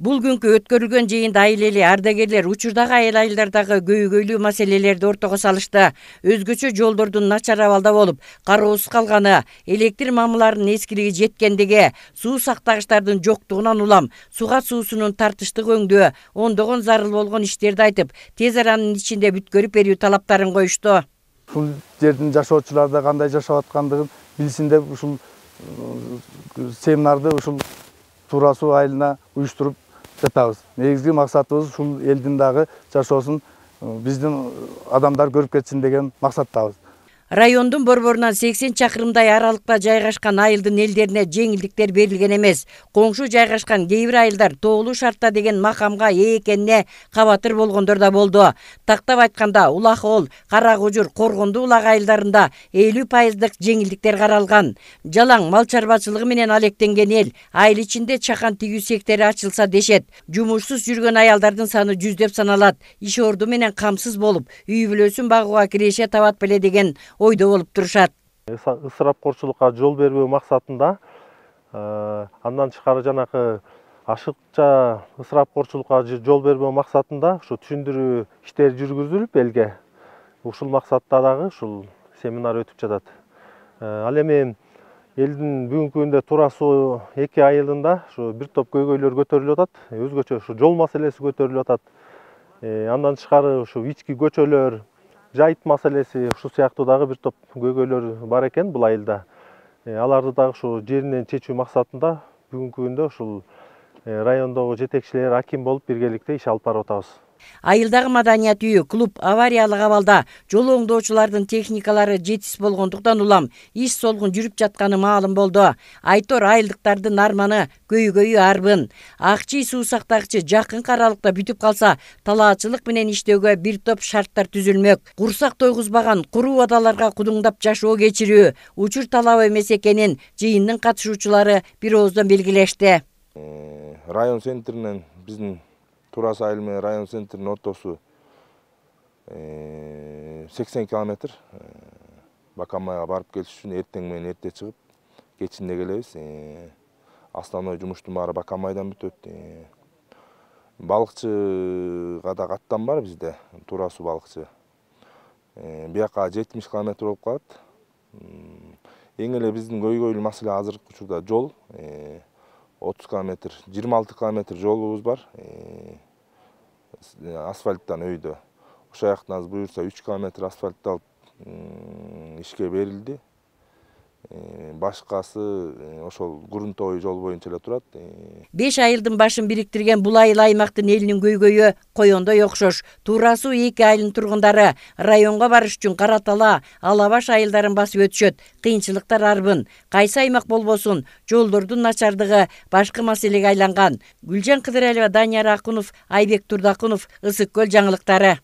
Бул күнкү өткөрүлгөн жыйында айлели ардагерлер учурдагы айылдардагы көйгөйлүү маселелерди ортого салышты. Өзгөчө жолдордун начар абалда болуп, кароосуз калганы, электр мамыларынын эскилиги жеткендиги, суу сактагычтардын жоктугунан улам суга суусунун тартыштыгы өңдөө, ондогон зарыл болгон иштерди айтып, тез аранын ичинде бүткөрүп берүү талаптарын коюшту. Ушул жердин жашоочулар да кандай жашап аткандыгын билсин деп ушул семинарды ушул Туура суу айылына уюштуруп жатабыз. Негизги максатыбыз ушул элдин дагы жашоосун биздин адамдар көрүп кетсин деген максаттабыз. Райондун борборунан 80 чакырымдай аралыкта жайгашкан айылдын элдерине жеңилдиктер берилген эмес. Коңшу жайгашкан кээ бир айылдар тоолуу шартта деген макамга ээ экенине кабатыр болгондор да болду. Тактап айтканда, Улак Оол, Кара Кожур, Коргонду Улак айылдарында 50% жеңилдиктер каралган. Жалаң мал чарбачылыгы менен алектенген эл айыл ичинде чакан тигүү сектори ачылса дешет. Жумушсуз жүргөн аялдардын саны жүздөп саналат. Иш орду менен камсыз болуп, үй бүлөсүн багууга киреше табат беле деген ойдо болуп турушат. Ысырапкорчулукка жол бербөө максатында андан тышкары жанакы ашыкча ысырапкорчулукка жол бербөө максатында ушу түшүндүрүү иштери жүргүзүлүп элге ушул максатта дагы ушул семинар өтүп жатат. Ал эми элдин бүгүнкү күндө Туура суу 2 айылында ушу бир топ көйгөйлөр көтөрүлүп атат. Өзгөчө ушу жол маселеси көтөрүлүп атат. Андан тышкары ушу ички көчөлөр, жайыт маселеси, ушул сыяктуу дагы бир топ көйгөйлөр бар экен бул айылда. Аларды дагы ушу жеринен чечүү максатында бүгүнкү күндө ушул райондогу жетекчилер, аким болуп биргеликте иш алып барып атабыз. Айылдагы маданият үйү клуб авариялык абалда жол оңдоочулардын техникалары жетишсиз болгондуктан улам иш солгун жүрүп жатканы маалым болду. Айтор айылдыктардын арманы, көйгөйү арбын. Акчий суу сактагычы жакын аралыкта бүтүп калса, талаачылык менен иштөөгө бир топ шарттар түзүлмөк. Курсак тойгузбаган куруу абалдарга кудуңдап жашоо кечирүү учур талап эмес экенин жыйындын катышуучулары бир ооздон белгилешти. Район центринен биздин Туура суу айылы менен район центринин ортосу 80 километр. Бакамайга барып келиш үчүн эртең менен эрте чыгып, кечинде келебиз. Основной жумуштун баары Бакамайдан бүтөт. Балыкчыга да каттам бар бизде, Туура суу балыкчы. Бияка 70 километр болуп калат. Эң эле биздин көйгөйлүү маселе азыркы учурда жол. 30 километр, 26 километр жолубуз бар. Асфальттан өйдө. Ошол жактан буюрса 3 километр асфальтталып ишке берилди. Башкасы ошол грунтовый жол боюнча эле турат. 5 айылдын башын бириктирген бул айыл аймактын элинин көйгөйү коёндой окшош. Туура суу 2 айылынын тургундары районго барыш үчүн Каратала, Алабаш айылдарын басып өтүшөт. Кыйынчылыктар арбын. Кайсы аймак болбосун, жолдордун начардыгы башкы маселеге айланган. Гүлжан Кыдыралова, Данияр Акунов, Айбек Турдакунов, Ысык Көл жаңылыктары.